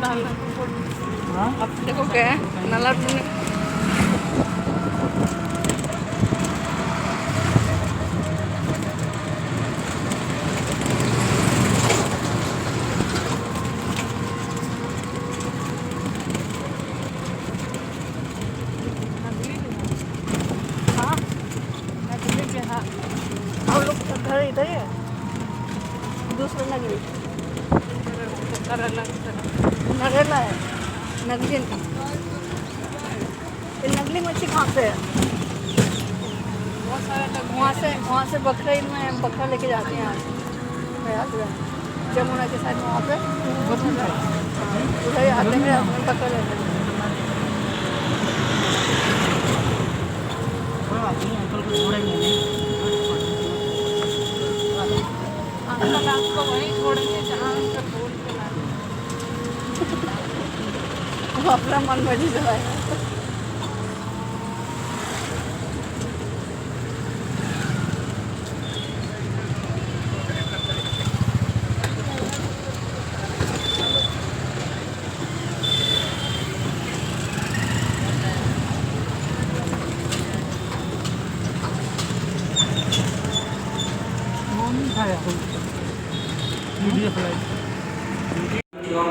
अब देखो क्या है नाला हम लोग का घर इधर ही है दूसरा नगरी नगरला है नगली नगली मच्छी कहाँ पे है वहाँ से बकरीद में बकरा लेके जाते हैं जमुना के साइड में वहाँ पे उधर ही आते हैं बकरा लेते हैं आपको वहीं छोड़ेंगे जहाँ उनका बोल के वो अपना मन मर्जी चलाएगा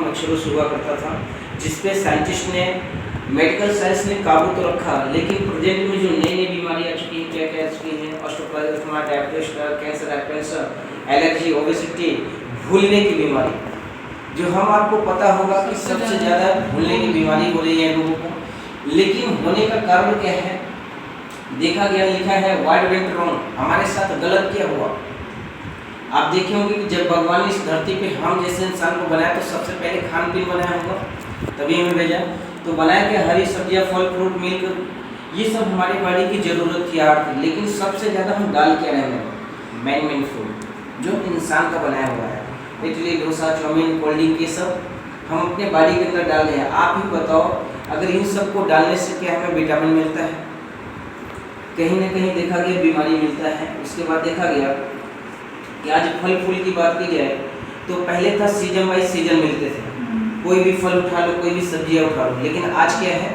मच्छरों से हुआ करता था जिसपे साइंटिस्ट ने मेडिकल साइंस ने काबू तो रखा, लेकिन प्रेजेंट में जो नई नई बीमारी आ चुकी है क्या क्या आ चुकी है osteoporosis, diabetes, cancer, allergy, obesity, भूलने की बीमारी, जो हम आपको पता होगा कि सबसे ज़्यादा भूलने की बीमारी हो रही है लोगों को। लेकिन होने का कारण क्या है? देखा गया, लिखा है व्हाट वेंट रॉन्ग, हमारे साथ गलत क्या हुआ। आप देखे होंगे कि जब भगवान ने इस धरती पे हम जैसे इंसान को बनाया तो सबसे पहले खान पीन बनाया होगा, तभी हमें भेजा। तो बनाया कि हरी सब्जियां, फल फ्रूट, मिल्क, ये सब हमारी बॉडी की ज़रूरत थी, आर्ट थी। लेकिन सबसे ज़्यादा हम डाल के रहे हैं मैन फूड जो इंसान का बनाया हुआ है, idli, dosa, chow mein, cold drink, ये सब हम अपने बॉडी के अंदर डाल रहे हैं। आप ही बताओ, अगर इन सब को डालने से क्या हमें विटामिन मिलता है? कहीं ना कहीं देखा गया बीमारी मिलता है। उसके बाद देखा गया कि आज फल फूल की बात की जाए तो पहले था सीजन वाइज सीजन मिलते थे, कोई भी फल उठा लो, कोई भी सब्जियां उठा लो। लेकिन आज क्या है,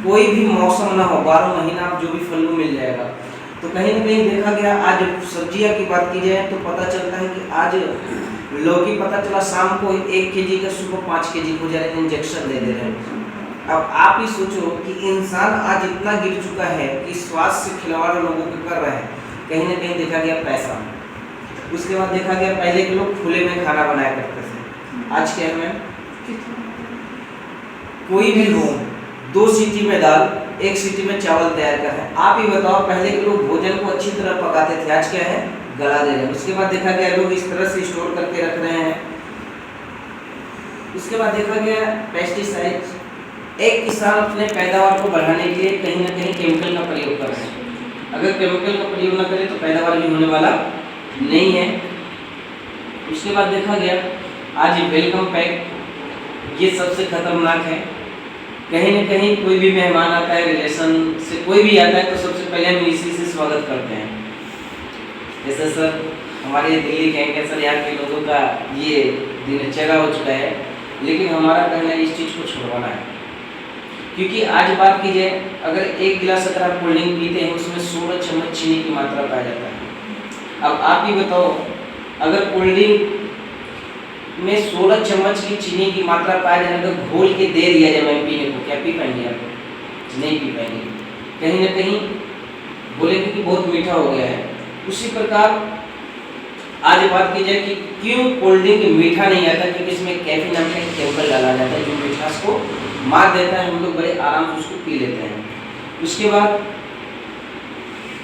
कोई भी मौसम ना हो, 12 महीना आप जो भी फल लो मिल जाएगा। तो कहीं ना कहीं देखा गया, आज सब्जियां की बात की जाए तो पता चलता है कि आज लौकी पता चला शाम को 1 kg का, सुबह 5 kg हो जा रहे हैं, इंजेक्शन दे दे रहे हैं। अब आप ही सोचो कि इंसान आज इतना गिर चुका है कि स्वास्थ्य से खिलवाड़ लोगों को कर रहे हैं। कहीं ना कहीं देखा गया पैसा। उसके बाद देखा गया पहले के लोग खुले में खाना बनाया करते थे, आज क्या है, कोई भी हो 2 सीटी में दाल, 1 सीटी में चावल तैयार कर है। आप ही बताओ, पहले के लोग भोजन को अच्छी तरह पकाते थे, आज क्या है, गला दे रहे हैं। उसके बाद देखा गया लोग इस तरह से स्टोर करके रख रहे हैं। उसके बाद देखा गया पेस्टिसाइड, एक किसान अपने पैदावार को बढ़ाने के लिए कहीं ना कहीं केमिकल का प्रयोग कर रहे हैं। अगर केमिकल का प्रयोग न करें तो पैदावार भी होने वाला नहीं है। उसके बाद देखा गया आज वेलकम पैक, ये सबसे खतरनाक है। कहीं ना कहीं कोई भी मेहमान आता है, रिलेशन से कोई भी आता है तो सबसे पहले हम इसी से स्वागत करते हैं। जैसे सर हमारे दिल्ली के कैंसर यहाँ के लोगों का ये दिनचर्या हो चुका है, लेकिन हमारा कहना है इस चीज़ को छुड़वाना है। क्योंकि आज बात की जाए, अगर 1 गिलास अगर आप कोल्ड ड्रिंक पीते हैं उसमें 16 चम्मच चीनी की मात्रा पाया जाता है। अब आप ही बताओ, अगर कोल्ड ड्रिंक में 16 चम्मच की चीनी की मात्रा पाया जाए तो घोल के दे दिया जाए मैं पीने को, क्या पी पाएंगे आप? नहीं पी पाएंगे। कहीं ना कहीं बोलेंगे कि बहुत मीठा हो गया है। उसी प्रकार आज बात की जाए कि क्यों कोल्ड ड्रिंक मीठा नहीं आता, क्योंकि इसमें कैफीन नाम का केमिकल डाला जाता है जो मिठास को मार देता है। हम लोग बड़े आराम से उसको पी लेते हैं। उसके बाद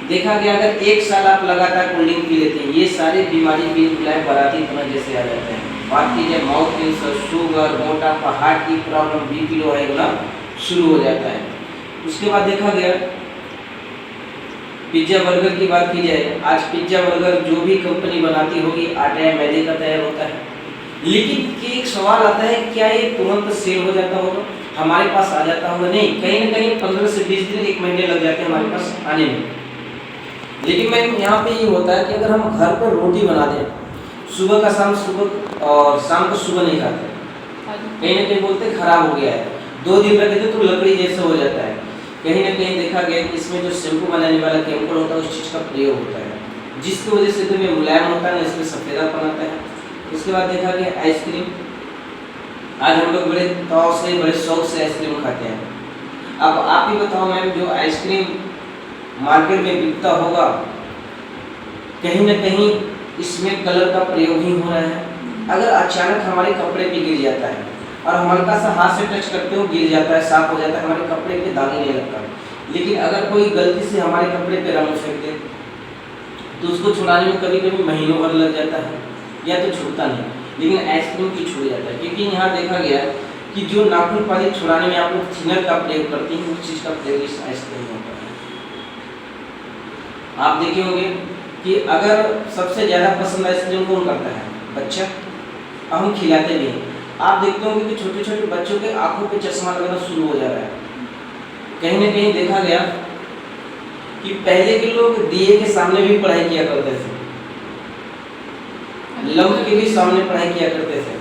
देखा गया, अगर 1 साल आप लगातार कोल्ड ड्रिंक पी लेते हैं, ये सारी बीमारी भी बुलाए बराती तरह जैसे आ जाते हैं। बात की जाए माउथ कैंसर, शुगर, मोटापा, हार्ट की प्रॉब्लम, BP लो हाई होना शुरू हो जाता है। उसके बाद देखा गया पिज्ज़ा बर्गर की बात की जाए, आज पिज्ज़ा बर्गर जो भी कंपनी बनाती होगी आटे या मैदे का तैयार होता है। लेकिन एक सवाल आता है, क्या ये तुरंत सेल हो जाता होगा, हमारे पास आ जाता होगा? नहीं, कहीं ना कहीं 15 से 20 दिन, 1 महीने लग जाते हैं हमारे पास आने में। लेकिन मैम यहाँ पे ये होता है कि अगर हम घर पर रोटी बना दें, सुबह का शाम, सुबह और शाम को सुबह नहीं खाते, कहीं ना कहीं बोलते हैं खराब हो गया है, 2 दिन रखे तो लकड़ी जैसा हो जाता है। कहीं ना कहीं देखा गया कि इसमें जो शैम्पू बनाने वाला केमिकल होता है उस चीज़ का प्रयोग होता है, जिसकी वजह से तो ये मुलायम होता है ना, इसमें सफ़ेदापन आता है। उसके बाद देखा गया आइसक्रीम, आज हम लोग बड़े तौर से बड़े शौक से आइसक्रीम खाते हैं। अब आप ही बताओ मैम, जो आइसक्रीम मार्केट में बिकता होगा, कहीं ना कहीं इसमें कलर का प्रयोग ही हो रहा है। अगर अचानक हमारे कपड़े पे गिर जाता है और हम हल्का सा हाथ से टच करते हो, गिर जाता है, साफ हो जाता है, हमारे कपड़े पे दाग नहीं लगता। लेकिन अगर कोई गलती से हमारे कपड़े पे रंग फेंक दे तो उसको छुड़ाने में कभी कभी महीनों भर लग जाता है या तो छूटता नहीं, लेकिन आइसक्रीम की छूट जाता है। क्योंकि यहाँ देखा गया कि जो नाखून पालिश छुड़ाने में आप लोग थिनर का प्रयोग करते हैं, उस चीज़ का प्रयोग इस आइसक्रीम में होता है। आप देखे होंगे कि अगर सबसे ज़्यादा पसंद आइसक्रीम कौन करता है? बच्चा। अब हम खिलाते भी हैं, आप देखते होंगे कि छोटे छोटे बच्चों के आंखों पे चश्मा लगना शुरू हो जा रहा है। कहीं ना कहीं देखा गया कि पहले के लोग दिए के सामने भी पढ़ाई किया करते थे, लंब के भी सामने पढ़ाई किया करते थे,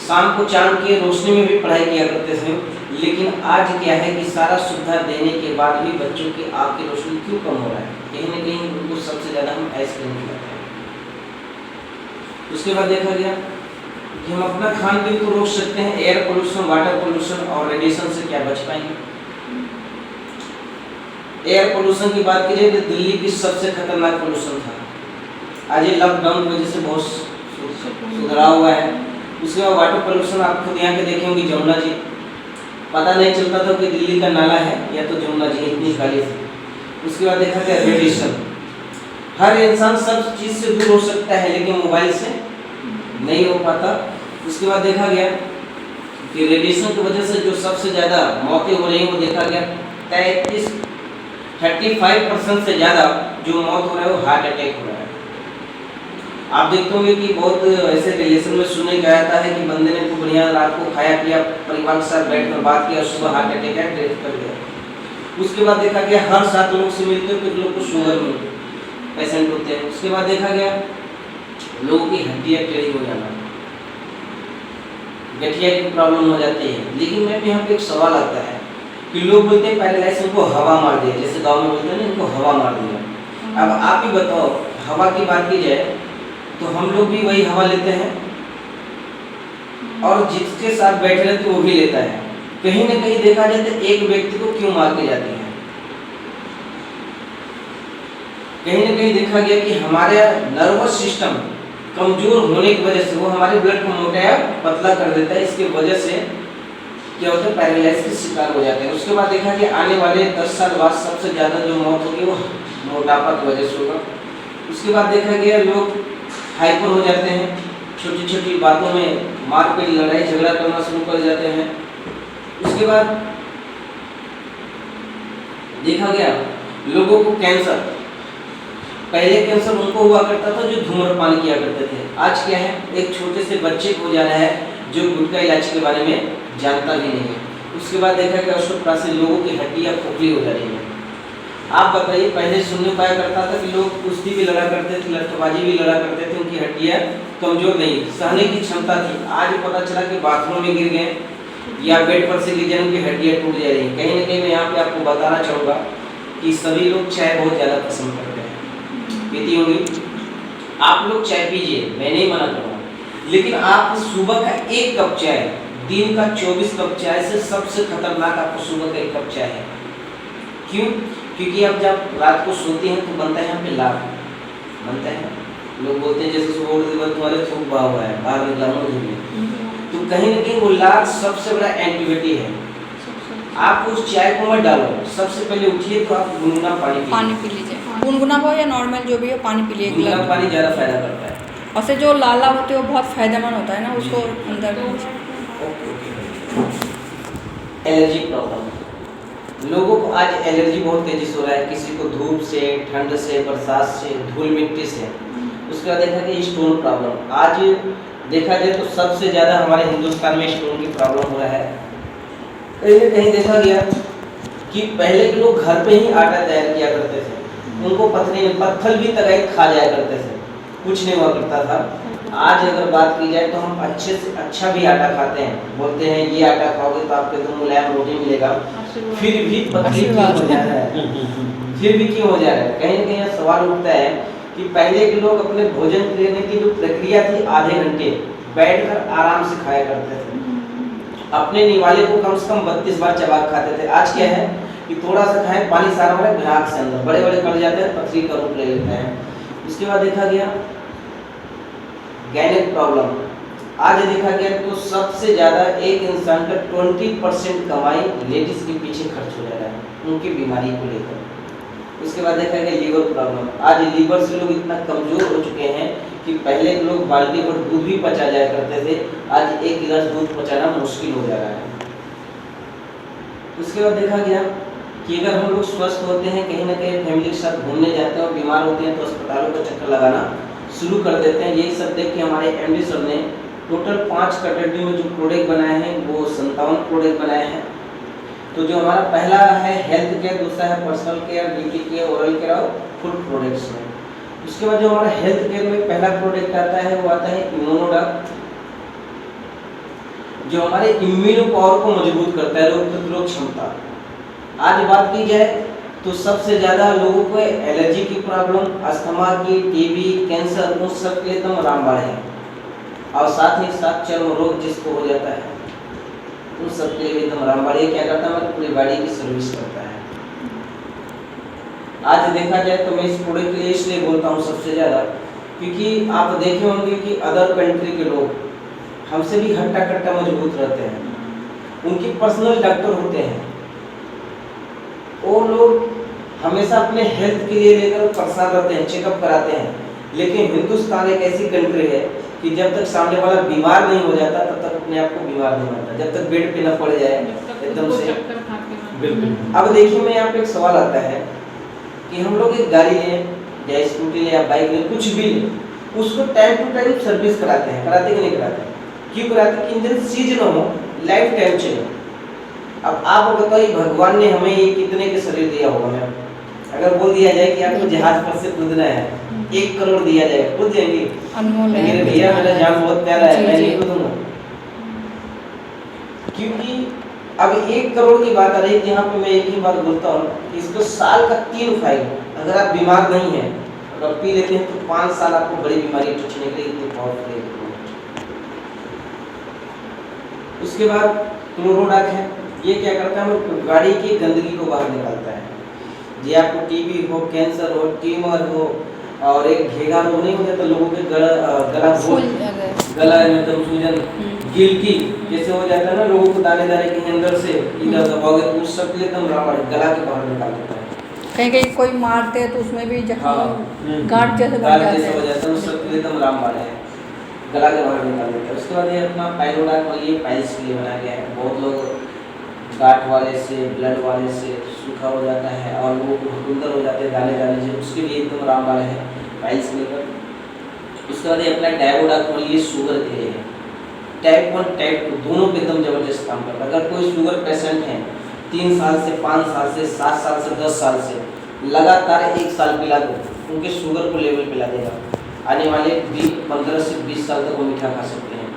शाम को चांद की रोशनी में भी पढ़ाई किया करते थे। लेकिन आज क्या है कि सारा सुविधा देने के बाद भी बच्चों की आँख की रोशनी क्यों कम हो रहा है? कहीं ना कहीं उनको सबसे ज़्यादा हम आइसक्रीम खिलाते हैं। उसके बाद देखा गया कि हम अपना खान पीन को रोक सकते हैं, एयर पोल्यूशन, वाटर पोल्यूशन और रेडिएशन से क्या बच पाएंगे। एयर पोल्यूशन की बात कीजिए तो दिल्ली की सबसे खतरनाक पोल्यूशन था, आज ये लॉकडाउन की वजह से बहुत सुधरा हुआ है। उसके बाद वाटर पोल्यूशन, आप खुद यहाँ के देखे होंगे जमुना जी, पता नहीं चलता था कि दिल्ली का नाला है या तो जमुना जी, इतनी काली थी। उसके बाद देखा गया रेडिएशन, हर इंसान सब चीज़ से दूर हो सकता है लेकिन मोबाइल से नहीं हो पाता। उसके बाद देखा गया कि रेडिएशन की वजह से जो सबसे ज़्यादा मौतें हो रही हैं वो देखा गया 35% से ज़्यादा जो मौत हो रहा है वो हार्ट अटैक हो रहा है। आप देखते होंगे कि बहुत ऐसे रिलेशन में सुनने को आता है कि बंदे ने तो बढ़िया रात को खाया पिया, परिवार के साथ बैठ कर बात किया, सुबह हार्ट अटैक है, डेथ कर गया। उसके बाद देखा गया हर 7 लोग से मिलकर कुछ लोग को शुगर में पेशेंट होते हैं। उसके बाद देखा गया लोगों की हड्डियाँ टेढ़ी हो जाना, गठिया की प्रॉब्लम हो जाती है। लेकिन मैम यहाँ पे एक सवाल आता है कि लोग बोलते हैं पैरालाइसिस को हवा मार दिया, जैसे गांव में बोलते हैं ना इनको हवा मार दिया। अब आप ही बताओ, हवा की बात की जाए तो हम लोग भी वही हवा लेते हैं और जिसके साथ बैठे रहते वो भी लेता है। कहीं ना कहीं देखा जाए तो एक व्यक्ति को क्यों मार के जाते हैं? कहीं ना कहीं देखा गया कि हमारे नर्वस सिस्टम कमजोर होने की वजह से वो हमारे ब्लड को मोटा या पतला कर देता है। इसकी वजह से क्या होता है? पैरालाइसिस का शिकार हो जाते हैं। उसके बाद देखा कि आने वाले 10 साल बाद सबसे ज़्यादा जो मौत होगी वो मोटापा की वजह से होगा। उसके बाद देखा गया लोग हाइपर हो जाते हैं, छोटी छोटी बातों में मारपीट, लड़ाई झगड़ा करना शुरू कर जाते हैं। उसके बाद देखा गया लोगों को कैंसर, पहले कैंसर उनको हुआ करता था जो धूम्रपान किया करते थे। आज क्या है, एक छोटे से बच्चे को हो जा रहा है जो गुटखा इलायची के बारे में जानता भी नहीं है। उसके बाद देखा गया ऑस्टियोपोरोसिस, लोगों की हड्डियाँ खोखली हो जा रही है। आप बताइए, पहले सुनने पाया करता था कि लोग कुश्ती भी लड़ा करते थे, लठबाजी भी लड़ा करते थे, उनकी हड्डियाँ कमजोर नहीं, सहने की क्षमता थी। आज पता चला कि बाथरूम में गिर गए या बेड पर से गिर जाए उनकी हड्डियाँ टूट जा रही हैं। कहीं ना कहीं मैं यहाँ पे आपको बताना चाहूँगा कि सभी लोग चाय बहुत ज़्यादा पसंद करते हैं, पीती होंगी। आप लोग चाय पीजिए, मैं नहीं मना करूँगा, लेकिन आप सुबह का 1 कप चाय, दिन का 24 कप चाय से सबसे खतरनाक आपको सुबह का 1 कप चाय है। क्यों? क्योंकि आप जब रात को सोते हैं तो बनता है यहाँ पे लाभ बनता है। लोग बोलते हैं जैसे सुबह उठते वक्त तुम्हारे थूक बहा हुआ है, बाहर निकला मुँह धुलने, तो कहीं ना कहीं वो लाभ सबसे बड़ा एंटीबायोटिक है। आप उस चाय को मत डालो, सबसे पहले उठिए तो आप गुनगुना पानी पी लीजिए। गुनगुना हो या नॉर्मल जो भी हो, पानी पी लीजिए। गुनगुना पानी ज़्यादा फायदा करता है। और से जो लाला होते हैं वो बहुत फायदेमंद होता है ना, उसको अंदर। एलर्जी प्रॉब्लम, लोगों को आज एलर्जी बहुत तेजी से हो रहा है, किसी को धूप से, ठंड से, बरसात से, धूल मिट्टी से। उसके बाद देखा कि स्टोन प्रॉब्लम, आज देखा जाए तो सबसे ज़्यादा हमारे हिंदुस्तान में स्टोन की प्रॉब्लम हो रहा है। कहीं ना कहीं देखा गया कि पहले के लोग घर पे ही आटा तैयार किया करते थे, उनको पत्थर भी तगाई खा जाया करते थे, कुछ नहीं हुआ करता था। आज अगर बात की जाए तो हम अच्छे से अच्छा भी आटा खाते हैं, बोलते हैं ये आटा खाओगे तो आपको तो मुलायम रोटी मिलेगा, फिर भी पतली क्यों हो जा रहा है, फिर भी क्यों हो जा रहा है। कहीं ना कहीं सवाल उठता है कि पहले के लोग अपने भोजन लेने की जो प्रक्रिया थी आधे घंटे बैठकर आराम से खाया करते थे, अपने निवाले को कम से कम 32 बार चबा खाते थे। आज क्या है कि थोड़ा सा खाएं पानी सारा हमारे ग्राहक से अंदर बड़े बड़े पड़ जाते हैं, पथरी का रूप ले लेते हैं। उसके बाद देखा गया गैनिक प्रॉब्लम, आज देखा गया तो सबसे ज्यादा एक इंसान का 20% कमाई लेडीज के पीछे खर्च हो जा रहा है उनकी बीमारी को लेकर। उसके बाद देखा गया लीवर प्रॉब्लम, आज लीवर से लोग इतना कमजोर हो चुके हैं कि पहले के लोग बाल्टी भर दूध भी पचा जाया करते थे, आज एक गिलास दूध पचाना मुश्किल हो जा रहा है। उसके बाद देखा गया कि अगर हम लोग स्वस्थ होते हैं, कहीं ना कहीं फैमिली के साथ घूमने जाते हैं और बीमार होते हैं तो अस्पतालों का चक्कर लगाना शुरू कर देते हैं। यही सब देख के हमारे एमडी सर ने टोटल 5 कैटेगरी में जो प्रोडक्ट बनाए हैं वो 57 प्रोडक्ट बनाए हैं। तो जो हमारा पहला है हेल्थ केयर, दूसरा है personal care, beauty care, oral care और फूड प्रोडक्ट्स में। उसके बाद जो हमारा हेल्थ केयर में पहला प्रोडक्ट आता है वो आता है इम्यूनोडक्ट, जो हमारे इम्यूनो पावर को मजबूत करता है, रोग प्रतिरोधक क्षमता। आज बात की जाए तो सबसे ज्यादा लोगों को एलर्जी की प्रॉब्लम, अस्थमा की, टीबी, कैंसर, उन सब के लिए एकदम रामबाण है। और साथ ही साथ चर्म रोग जिसको हो जाता है उन सब के लिए एकदम रामबाण। ये क्या करता है, हमारी पूरी बॉडी की सर्विस करता है। आज देखा जाए तो मैं इस प्रोडक्ट के लिए इसलिए बोलता हूँ सबसे ज्यादा क्योंकि आप देखे होंगे कि अदर कंट्री के लोग हमसे भी हट्टा कट्टा मजबूत रहते हैं, उनके पर्सनल डॉक्टर होते हैं, वो लोग हमेशा अपने हेल्थ के लिए लेकर परेशान रहते हैं, चेकअप कराते हैं। लेकिन हिंदुस्तान एक ऐसी कंट्री है कि जब तक सामने वाला बीमार नहीं हो जाता तब तक अपने आप को बीमार नहीं मानता, जब तक बेड पे न पड़ जाए एकदम से। बिल्कुल। अब देखिए मैं यहाँ पे एक सवाल आता है कि हम लोग एक गाड़ी लें या स्कूटी लें या बाइक लें, कुछ भी लें, उसको टाइम टू टाइम सर्विस कराते हैं, कराते कि नहीं कराते? क्यों कराते? कि इंजन सीज न हो, लाइफ टाइम चले। अब आप बताइए भगवान ने हमें ये कितने के शरीर दिया होगा मैम? अगर बोल दिया जाए कि आपको जहाज पर से कूदना है, 1 करोड़ दिया जाए, कूद जाएंगे? अनमोल है। मेरे भैया मेरा जान बहुत प्यारा है, मैं नहीं कूदूंगा। क्योंकि अब 1 करोड़ की बात आ रही है, यहाँ पे मैं एक ही बात बोलता हूँ, इसको साल का 3 फाइल, अगर आप बीमार नहीं हैं, अगर पी लेते हैं तो 5 साल आपको बड़ी बीमारी टचने के लिए इतनी पावरफुल है। उसके बाद क्लोरोडाक है, ये क्या करता है, गाड़ी की गंदगी को बाहर निकालता है। जी आपको टीबी हो, कैंसर हो, ट्यूमर हो और एक घेगा रोग नहीं हो जाता लोगों के गला में सूजन, गिल्टी जैसे हो जाता है ना लोगों को, दाने दाने के अंदर से इधर दबाओगे तो उस सब के लिए एकदम रामबाण, गला के बाहर निकाल देता है। कहीं कहीं कोई मारते हैं तो उसमें भी जख्म गांठ जैसे बन जाते हैं, उस सब के लिए एकदम रामबाण है, गला के बाहर निकाल देता है। उसके बाद ये अपना पाइलोडाक और ये पाइल्स के लिए बनाया गया है। बहुत लोग गांठ वाले से, ब्लड वाले से सूखा हो जाता है और लोगों को भकुंदर हो जाते हैं दाने दाने से, उसके लिए एकदम रामबाण है पाइल्स लेकर। उसके बाद ये अपना डायोडाक और ये शुगर के लिए है, टाइप 1 टाइप 2 दोनों पे एकदम जबरदस्त काम करता है। अगर कोई शुगर पेशेंट है 3 साल से, 5 साल से, 7 साल से, 10 साल से लगातार 1 साल पिला दो, उनके शुगर को लेवल पिला देगा। आने वाले 15 से 20 साल तक वो मीठा खा सकते हैं।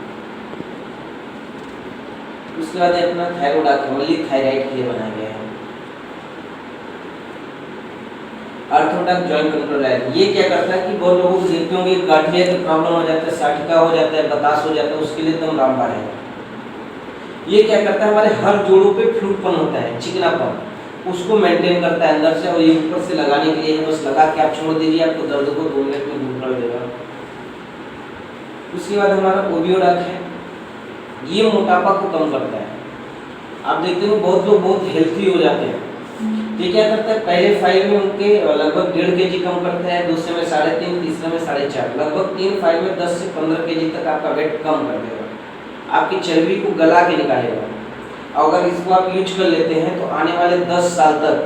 उसके बाद अपना थायरोडाक ओनली थायराइड के लिए बनाया गया है। अर्थोडाक जॉइंट कंट्रोल है, ये क्या करता है कि बहुत लोगों को देखते होंगे गांठिया की प्रॉब्लम हो जाता है, साठिका हो जाता है, बतास हो जाता है, उसके लिए एकदम रामबाण है। ये क्या करता है, हमारे हर जोड़ों पे फ्लूटपन होता है, चिकनापन, उसको मेंटेन करता है अंदर से। और ये ऊपर से लगाने के लिए है, बस लगा के आप छोड़ दीजिए, आपको दर्द को 2 मिनट में दूर कर देगा। उसके बाद हमारा ओबियोडाक है, ये मोटापा को कम करता है। आप देखते हो बहुत लोग बहुत हेल्थी हो जाते हैं, ये क्या करता है, पहले फाइल में उनके लगभग 1.5 kg कम करता है, दूसरे में 3.5, तीसरे में 4.5, लगभग 3 फाइल में 10 से 15 kg तक आपका वेट कम कर देगा, आपकी चर्बी को गला के निकालेगा। अगर इसको आप यूज कर लेते हैं तो आने वाले 10 साल तक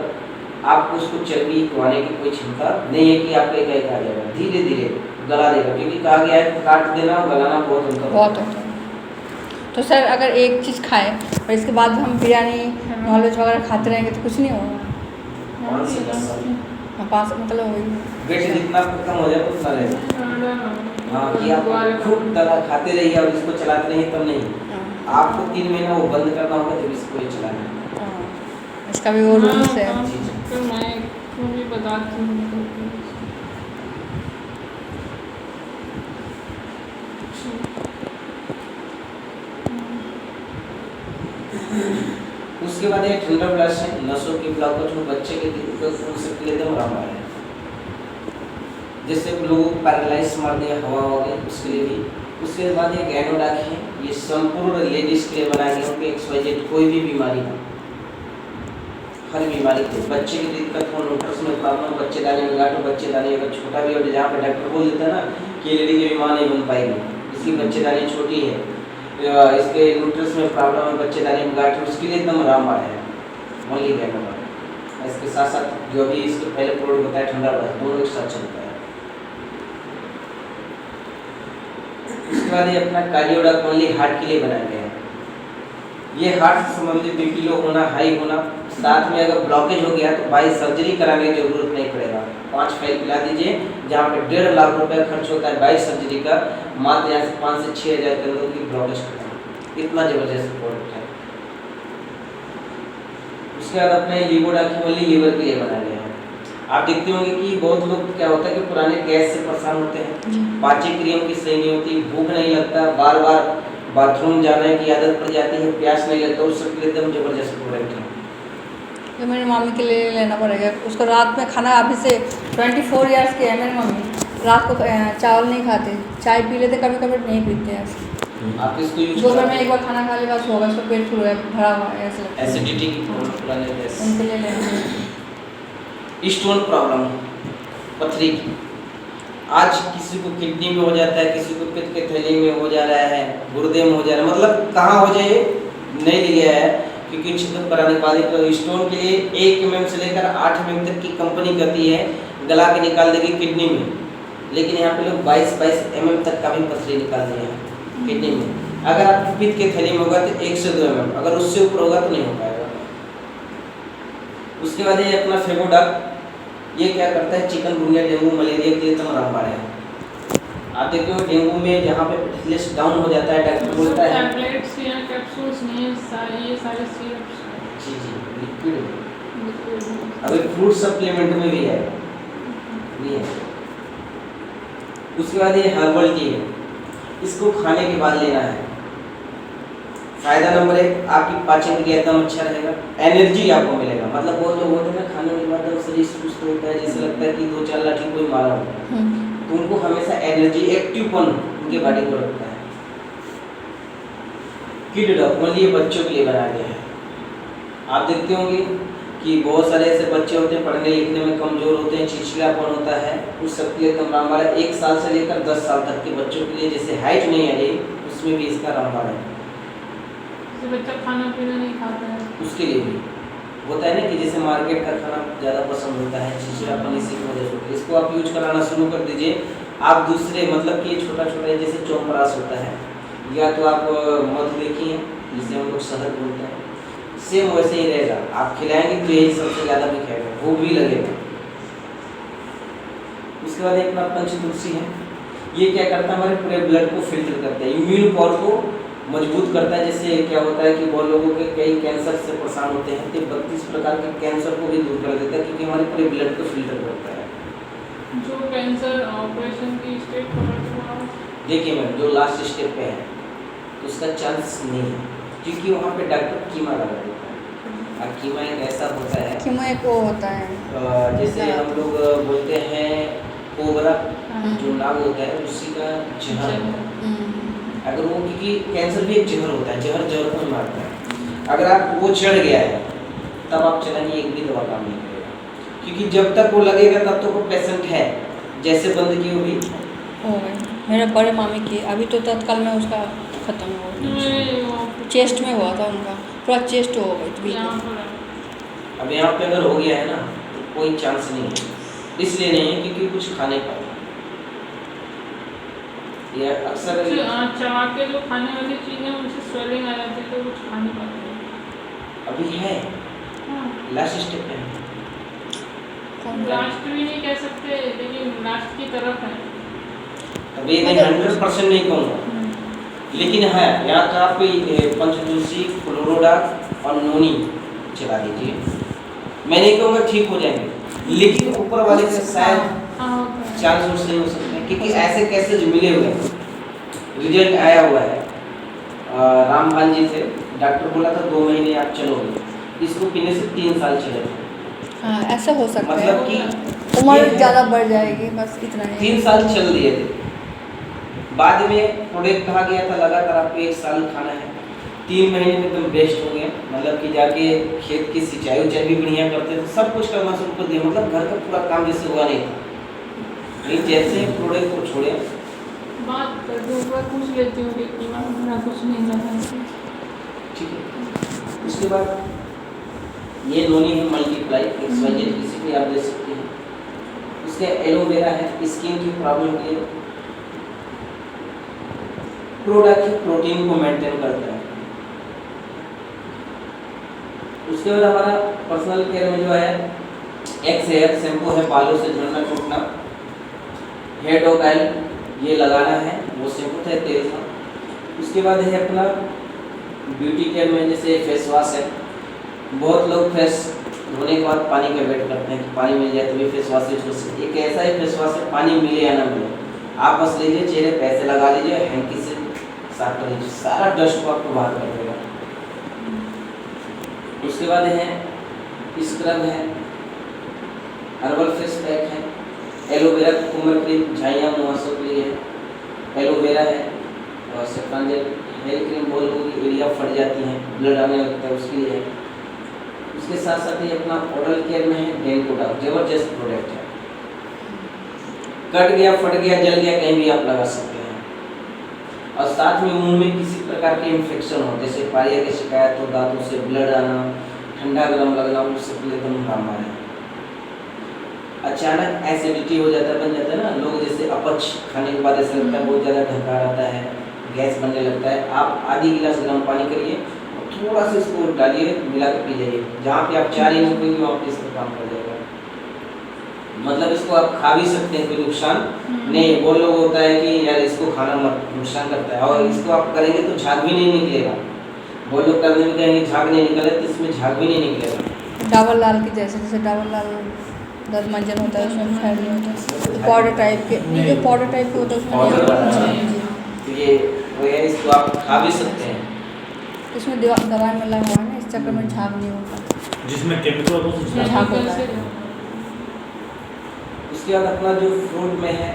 आपको उसको चर्बी खुआने की कोई क्षमता नहीं है कि आपका एक आ जाएगा, धीरे धीरे गला देगा। क्योंकि कहा गया है काट देना और गलाना बहुत अंतर होता है। तो सर अगर एक चीज़ खाएं और इसके बाद हम बिरयानी नॉनवेज वगैरह खाते रहेंगे तो कुछ नहीं होगा? हाँ 5 मतलब वही वेट जितना आपका कम हो जाए उतना रहेगा। हाँ कि आप खूब दवा खाते रहिए और इसको चलाते रहिए तब नहीं, हाँ, आपको 3 महीना वो बंद करना होगा जब इसको ही चलाना है। हाँ। इसका भी वो रूल्स है। जी जी। तो मैं क्यों भी बताती हूँ। उसके बाद ये ठंडा ब्लश है, नसों की ब्लॉकेज में बच्चे के दिक्कत उसके लिए एकदम रामबाण है। जैसे लोगों को पैरालाइज मार दिया हवा हो गई उसके लिए भी। उसके बाद ये गैनोडाक है, ये संपूर्ण लेडीज के लिए बनाए गए उनके XYZ कोई भी बीमारी हो, हर बीमारी के बच्चे की दिक्कत हो, न्यूट्रस में प्रॉब्लम, बच्चेदानी में गांठ हो, बच्चेदानी अगर छोटा भी हो तो जहाँ पे डॉक्टर बोल देता है ना कि लेडी की बीमार नहीं बन पाएगी, इसकी बच्चेदानी छोटी है, इसके न्यूट्रस में प्रॉब्लम है, बच्चेदानी में गांठ है, उसके लिए एकदम रामबाण है ओनली गैनोडाक। इसके साथ साथ जो भी इसके पहले प्रोडक्ट बताया ठंडा ब्लश दोनों एक साथ चलता है। उसके बाद ये अपना कार्डियोडाक ओनली हार्ट के लिए बनाया गया है। ये हार्ट से संबंधित बीपी लो होना, हाई होना, साथ में अगर ब्लॉकेज हो गया तो बाई सर्जरी कराने की जरूरत नहीं पड़ेगा। 5 फाइल पिला दीजिए, जहाँ पे 1.5 लाख रुपए खर्च होता है बाई सर्जरी का, मात्र यहाँ से 5 से 6 हज़ार के अंदर की ब्लॉकेज खत्म। इतना जबरदस्त प्रोडक्ट है। उसके बाद अपने लिवोडाक ओनली लीवर के लिए बनाया गया है। आप देखते होंगे कि बहुत लोग क्या होता है कि पुराने गैस से परेशान होते हैं, पाचन क्रिया की सही नहीं होती, भूख नहीं लगता, बार बार बाथरूम जाने की आदत पड़ जाती है, प्यास नहीं लगता, उस सब के लिए एकदम जबरदस्त प्रोडक्ट है। तो मेरी मम्मी के लिए लेना पड़ेगा। उसको रात में खाना अभी से 24 ईयर्स की है मेरी मम्मी, रात को चावल नहीं खाते, चाय पी लेते, कभी कभी नहीं पीते हैं। आप इसको यूज दोपहर में एक बार खाना खा ले बस होगा, उसका पेट फुल भरा हुआ है ऐसा लगता है। एसिडिटी की प्रॉब्लम, पुराने गैस, उनके लिए लेना स्टोन प्रॉब्लम, पथरी की, आज किसी को किडनी में हो जाता है, किसी को पित्त के थैली में हो जा रहा है, गुर्दे में हो जा रहा है, मतलब कहाँ हो जाए नहीं लिया है, क्योंकि छिद्र कराने के बाद एक स्टोन के लिए 1 mm से लेकर 8 mm तक की कंपनी कहती है गला के निकाल देगी किडनी में, लेकिन यहाँ पे लोग 22 mm तक का भी पथरी निकाल दिए हैं किडनी में। अगर आपकी पित्त के थैली में होगा तो 1 से 2 mm, अगर उससे ऊपर होगा तो नहीं हो पाएगा। उसके बाद ये अपना फेमोडाक, ये क्या करता है, चिकनगुनिया, डेंगू, मलेरिया के लिए एकदम रामबाण है। आप देखते हो डेंगू में जहाँ पे प्लेटलेट्स डाउन हो जाता है, डॉक्टर बोलता है टैबलेट्स या कैप्सूल्स नहीं, ये सारे सिरप्स जी जी लिक्विड, अभी फ्रूट सप्लीमेंट में भी है, भी है। उसके बाद ये हर्बल टी है, इसको खाने के बाद लेना है। फायदा नंबर 1, आपकी पाचन क्रिया एकदम अच्छा रहेगा, एनर्जी आपको मिलेगा। मतलब बहुत लोग होते हैं ना खाने के बाद शरीर सुस्त होता है, जैसे लगता है कि 2-4 लाठी कोई मारा होता है, तो उनको हमेशा एनर्जी, एक्टिवपन उनके बॉडी को रखता है। किड डॉग ओनली ये बच्चों के लिए बनाया गया है। आप देखते होंगे कि बहुत सारे ऐसे बच्चे होते हैं पढ़ने लिखने में कमजोर होते हैं, चिड़चिड़ापन होता है, उस सब के लिए एकदम रामबाण है। 1 साल से लेकर 10 साल तक के बच्चों के लिए, जैसे हाइट नहीं आई उसमें भी इसका रामबाण है। जैसे बच्चा खाना पीना नहीं खाता है उसके लिए भी होता है ना कि जैसे मार्केट का खाना ज़्यादा पसंद होता है, चिड़चिड़ापन इसी की वजह से होती है। इसको आप यूज कराना शुरू कर दीजिए। आप दूसरे मतलब कि छोटा छोटा जैसे चौमरास होता है, या तो आप मधु देखिए जिसे हम लोग शहद बोलते हैं, सेम वैसे ही रहेगा। आप खिलाएंगे तो यही सबसे ज़्यादा भी खाएगा, भूख भी लगेगा। उसके बाद एक अपना पंचतुलसी है, ये क्या करता है, हमारे पूरे ब्लड को फिल्टर करता है, इम्यून पावर को मजबूत करता है। जैसे क्या होता है कि बहुत लोगों के कई कैंसर से परेशान होते हैं, तो 32 प्रकार के कैंसर को भी दूर कर देता है, क्योंकि हमारे पूरे ब्लड को फिल्टर करता है। जो कैंसर ऑपरेशन की स्टेट पर देखिए मैम, जो लास्ट स्टेप पे है तो उसका चांस नहीं है, क्योंकि वहाँ पे डॉक्टर कीमा लगा देता है। और कीमा एक ऐसा होता है, कीमा एक वो होता है जैसे हम लोग बोलते हैं कोबरा, जो नाग होता है उसी का जहर। अगर वो, क्योंकि कैंसर भी एक जहर होता है, जहर को मारता है। अगर आप वो चढ़ गया है तब आप चलाइए, एक भी दवा काम नहीं करेगा, क्योंकि जब तक वो लगेगा तब तक वो पेशेंट है। जैसे बंद की होगी हो गई। मेरे बड़े मामी की अभी तो तत्काल में उसका खत्म हो गया, चेस्ट में हुआ था उनका, पूरा चेस्ट हो गई। अब यहाँ पे अगर हो गया है ना तो कोई चांस नहीं है, इसलिए नहीं है क्योंकि कुछ खा नहीं पाता। ये अक्सर चबा के जो खाने वाली चीज़ें उनसे स्वेलिंग आ जाती है, तो कुछ खा नहीं पाते। अभी है हाँ। लास्ट स्टेप पे है। लास्ट भी नहीं कह सकते, लेकिन लास्ट की तरफ है। अभी मैं 100% नहीं कहूँगा, लेकिन है या तो आप पंचतुलसी, फ्लोरोडाक और नोनी चला दीजिए। मैं नहीं कहूँगा ठीक हो जाएंगे, लेकिन ऊपर वाले से शायद हाँ, चांस नहीं हो सकते हैं, क्योंकि ऐसे कैसे जो मिले हुए हैं, रिजल्ट आया हुआ है। रामपाल जी थे, डॉक्टर बोला था 2 महीने आप चलोगे, इसको पीने से 3 साल चले थे। हाँ, ऐसा हो सकता है, मतलब कि उम्र ये ज़्यादा बढ़ जाएगी, बस इतना ही। 3 साल चल दिए थे। बाद में प्रोडक्ट कहा गया था लगातार आपको 1 साल खाना है। 3 महीने में एकदम बेस्ट हो गया, मतलब कि जाके खेत की सिंचाई उचाई भी बढ़िया करते थे, सब कुछ करना शुरू कर दिया, मतलब घर का पूरा काम जैसे हुआ नहीं था। नहीं, जैसे प्रोडक्ट को छोड़े बात कर दो, मैं पूछ लेती हूँ कि मेरा कुछ नहीं लगा। ठीक है। उसके बाद ये नोनी है मल्टीप्लाई XYZ, किसी भी आप दे सकते हैं। उसके एलोवेरा है स्किन की प्रॉब्लम के लिए, प्रोडक्ट प्रोटीन को मेंटेन करता है। उसके बाद हमारा पर्सनल केयर में जो है एक्स हेयर शैम्पू है, बालों से झड़ना टूटना, हेड ऑयल ये लगाना है, वो शैम्पू था, तेल था। उसके बाद है अपना ब्यूटी केयर में जैसे फेस वॉश है। बहुत लोग फेस धोने के बाद पानी का वेट करते हैं कि पानी मिल जाए तभी फेस वॉश यूज कर सकते हैं। एक ऐसा ही फेस वॉश है, पानी मिले या ना मिले, आप बस लीजिए, चेहरे पे ऐसे लगा लीजिए, हैंकी से साफ कर लीजिए, सारा डस्ट को आपको बाहर कर देगा। उसके बाद है स्क्रब है, हर्बल फेस पैक है, एलोवेरा कुकुम्बर क्रीम झाइयाँ मुहासों के लिए है, एलोवेरा है, और सैफ्रॉन जेल हेयर क्रीम, बहुत लोगों की एरिया फट जाती हैं, ब्लड आने लगता है, उसके लिए है। उसके साथ साथ ही अपना ओरल केयर में है डेनकोडा, जबरदस्त प्रोडक्ट है, कट गया, फट गया, जल गया, कहीं भी आप लगा सकते हैं। और साथ में मुंह में किसी प्रकार के इन्फेक्शन हो, जैसे पारिया की शिकायत हो, दांतों से ब्लड आना, ठंडा गर्म लगना, उससे एकदम रामबाण है। अचानक एसिडिटी हो जाता है, बन जाता है ना, लोग जैसे अपच खाने के बाद ऐसा लगता है बहुत ज़्यादा ढका रहता है, गैस बनने लगता है, आप आधी गिलास गर्म पानी करिए, थोड़ा सा इसको डालिए, मिला के पी जाइए, जहाँ पे आप 4 इंच पिएंगे वहाँ पे इसका काम कर जाएगा। मतलब इसको आप खा भी सकते हैं, कोई नुकसान नहीं। बहुत लोग होता है कि यार इसको खाना मत, नुकसान करता है, और इसको आप करेंगे तो झाग भी नहीं निकलेगा। बहुत लोग करने में कहेंगे झाग नहीं निकले, तो इसमें झाग भी नहीं निकलेगा। डाबर लाल की जैसे डाबर लाल दर्द मंजन होता है, उसमें फैट नहीं होता, तो पाउडर टाइप के, ये जो पाउडर टाइप के होता है उसमें तो ये वो है, इसको आप खा भी सकते हैं। इसमें दवाई में लगा हुआ है ना, इस चक्कर में झाग नहीं होता, जिसमें केमिकल होता है उसमें झाग होता है। उसके बाद अपना जो फ्रूट में है,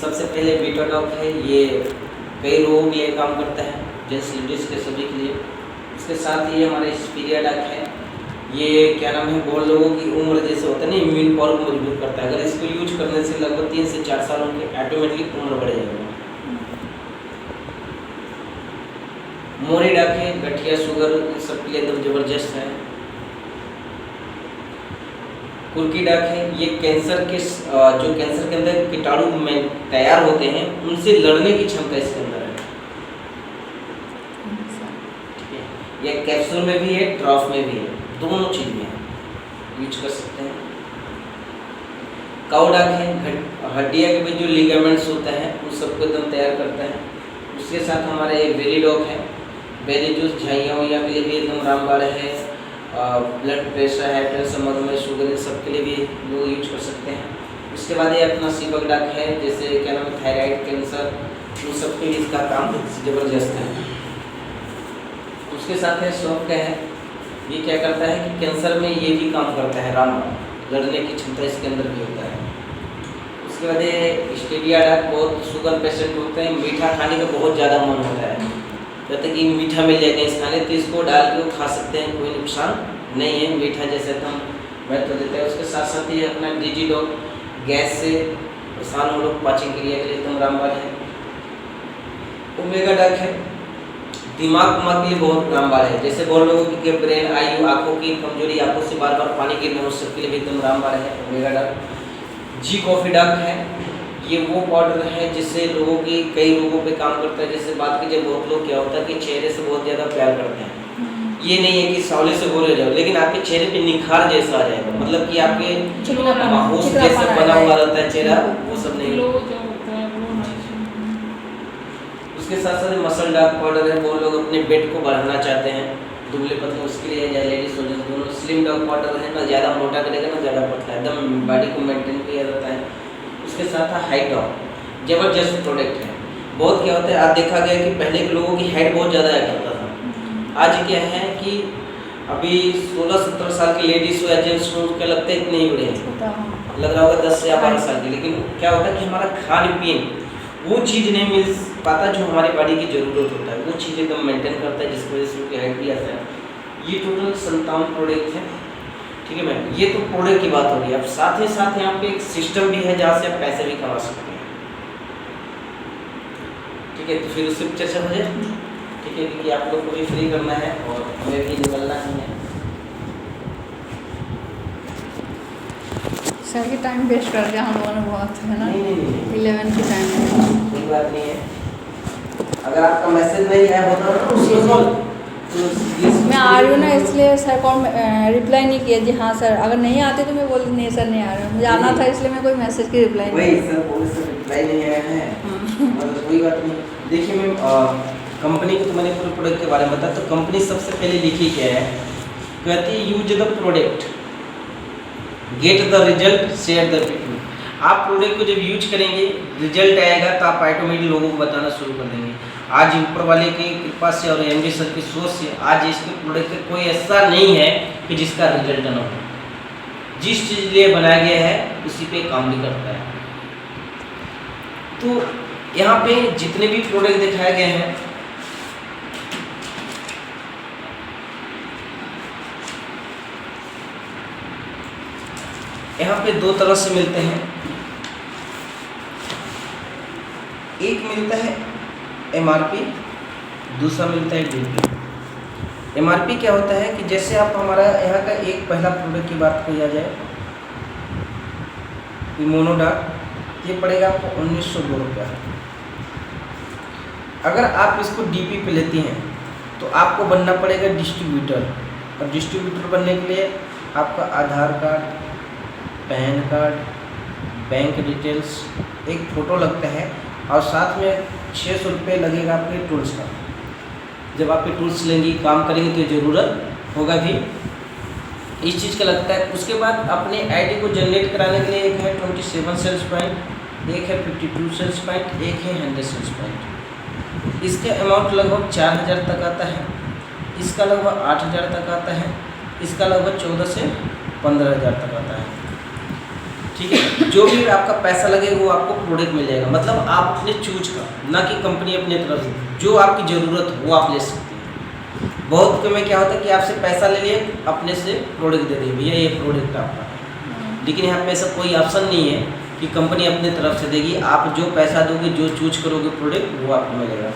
सबसे पहले बीटाडॉक है, ये कई रोगों के लिए काम करता है, जेंट्स लेडीज के सभी के लिए। उसके साथ ही हमारे स्पीरियाडाक है, ये क्या नाम है, बहुत लोगों की उम्र जैसे होता है ना, इम्यून पावर को मजबूत करता है। अगर इसको यूज करने से लगभग 3 से 4 साल उनके ऑटोमेटिकली उम्र बढ़ जाएगी। मोरिडाक है, गठिया शुगर इन सब के लिए एकदम जबरदस्त है। कुर्कीडाक है, ये कैंसर के जो कैंसर के अंदर कीटाणु में तैयार होते हैं उनसे लड़ने की क्षमता इसके अंदर है। ठीक है, ये कैप्सूल में भी है, ड्रॉप में भी है, दोनों चीज में यूज कर सकते हैं। काउडाक है, हड्डियाँ के बीच जो लिगामेंट्स होता है उन सबको एकदम तैयार करता है। उसके साथ हमारे वेरीडॉक है, बेरी जूस झाइयाँ के लिए भी एकदम रामबाण है। ब्लड प्रेशर, हाइपरटेंशन, मधुमेह, शुगर इन सब के लिए भी लोग यूज कर सकते हैं। उसके बाद ये अपना सीबकडाक है, जैसे क्या नाम है, थायराइड, कैंसर, उन सब के लिए इसका काम जबरदस्त है। उसके साथ है सौंफ का है, ये क्या करता है कि कैंसर में ये भी काम करता है, रामबाण, लड़ने की क्षमता इसके अंदर भी होता है। उसके बाद ये स्टेवियाडाक, बहुत शुगर पेशेंट होते हैं, मीठा खाने का बहुत ज़्यादा मन होता है, कहते कि मीठा मिल जाएगा इस खाने, तो इसको डाल के वो खा सकते हैं, कोई नुकसान नहीं है, मीठा जैसे हम महत्व देते हैं। उसके साथ साथ ही अपना डिजीडॉक, गैस से परेशान हो लोग, पाचन क्रिया के लिए एकदम रामबाण है। ओमेगाडाक है, दिमाग के लिए बहुत रामबाण है, जैसे बहुत लोगों की ब्रेन, आयु, आँखों की कमजोरी, आँखों से बार बार पानी गिरना, उस सबके लिए भी एकदम रामबाण है ओमेगाडाक। जी कॉफी डाक है, ये वो पाउडर है जिससे लोगों की कई रोगों पे काम करता है। जैसे बात कीजिए, बहुत लोग क्या होता है कि चेहरे से बहुत ज़्यादा प्यार करते हैं, ये नहीं है कि सावले से गोरे हो जाओ, लेकिन आपके चेहरे पे निखार जैसा आ जाएगा, मतलब कि आपके होश जैसे बना हुआ रहता है चेहरा, वो सब नहीं। ग्लो जो होता है वो नाइस। उसके साथ साथ मसल डार्क पाउडर है, वो लोग अपने वेट को बढ़ाना चाहते हैं, दुबले पतले, उसके लिए या लेडीज हो जाए दोनों। स्लिम डार्क पाउडर है, ना ज़्यादा मोटा करेगा ना ज़्यादा पतला, एकदम बॉडी को मेंटेन किया जाता है। उसके साथ हाइट डॉग, जबरदस्त प्रोडक्ट है। बहुत क्या होता है, आज देखा गया कि पहले के लोगों की हाइट बहुत ज़्यादा करता था, आज क्या है कि अभी 16-17 साल की लेडीज हो या जेंट्स हो, क्या लगता है इतने ही बड़े हैं, लग रहा होगा 10 या 12 साल की। लेकिन क्या होता है कि हमारा खान पीन वो चीज़ नहीं मिल पाता जो हमारी बॉडी की ज़रूरत होता है, वो चीज़ एकदम मेंटेन करता है, जिसकी वजह से उनकी हाइट भी आता है। ये टोटल 57 प्रोडक्ट है, ठीक है मैम। ये तो प्रोडक्ट की बात हो रही है। अब साथ ही साथ यहाँ पे एक सिस्टम भी है जहाँ से आप पैसे भी कमा सकते हैं, ठीक है। तो फिर उससे चर्चा हो जाए, ठीक है, क्योंकि आप लोग को भी फ्री करना है और हमें भी निकलना ही है। सर की टाइम वेस्ट कर दिया हम लोगों ने बहुत, है ना। नहीं 11 की टाइम है, कोई बात नहीं है। अगर आपका मैसेज नहीं आया होता ना उसको तो मैं आ रही हूँ ना, इसलिए सर को रिप्लाई नहीं किया जी हाँ सर। अगर नहीं आते तो मैं बोलती नहीं सर नहीं आ रहा, मुझे आना था, इसलिए मैं कोई मैसेज की रिप्लाई नहीं। वही सर बोले सर रिप्लाई नहीं आया है, मतलब कोई बात नहीं। देखिए मैम, कंपनी को तो मैंने पूरे प्रोडक्ट के बारे में बताया। तो कंपनी सबसे पहले लिखी क्या है, कहती है use the product get the result share the people. आप प्रोडक्ट को जब यूज करेंगे, रिजल्ट आएगा तो आप ऑटोमेटिक लोगों को बताना शुरू कर देंगे। आज ऊपर वाले की कृपा से और एमडी सर की सोच से आज इसके प्रोडक्ट का कोई ऐसा नहीं है कि जिसका रिजल्ट ना हो। जिस चीज़ लिए बनाया गया है उसी पे काम भी करता है। तो यहाँ पे जितने भी प्रोडक्ट दिखाए गए हैं, यहाँ पे दो तरह से मिलते हैं। एक मिलता है एमआरपी, दूसरा मिलता है डीपी। एमआरपी क्या होता है कि जैसे आप हमारा यहाँ का एक पहला प्रोडक्ट की बात किया जाए, मोनोडाक, ये पड़ेगा आपको 1902 रुपया। अगर आप इसको डीपी पे लेती हैं तो आपको बनना पड़ेगा डिस्ट्रीब्यूटर, और डिस्ट्रीब्यूटर बनने के लिए आपका Aadhaar card, PAN card, bank details, एक फ़ोटो लगता है, और साथ में 600 रुपये लगेगा आपके टूल्स का। जब आपके टूल्स लेंगी काम करेंगे तो ज़रूरत होगा भी, इस चीज़ का लगता है। उसके बाद अपने आईडी को जनरेट कराने के लिए एक है 27 सेल्स पॉइंट, एक है 52 सेल्स पॉइंट, एक है 100 सेल्स पॉइंट। इसका अमाउंट लगभग 4000 तक आता है, इसका लगभग 8000 तक आता है, इसका लगभग 14 से 15000 तक आता है, ठीक है। जो भी आपका पैसा लगेगा वो आपको प्रोडक्ट मिल जाएगा, मतलब आप अपने चूज का, ना कि कंपनी अपने तरफ से। जो आपकी ज़रूरत हो वो आप ले सकते हैं। बहुत में क्या होता है कि आपसे पैसा ले लिए, अपने से प्रोडक्ट दे दिए, भैया ये प्रोडक्ट आपका है। लेकिन यहाँ पे ऐसा कोई ऑप्शन नहीं है कि कंपनी अपने तरफ से देगी। आप जो पैसा दोगे, जो चूज करोगे प्रोडक्ट, वो आपको मिलेगा।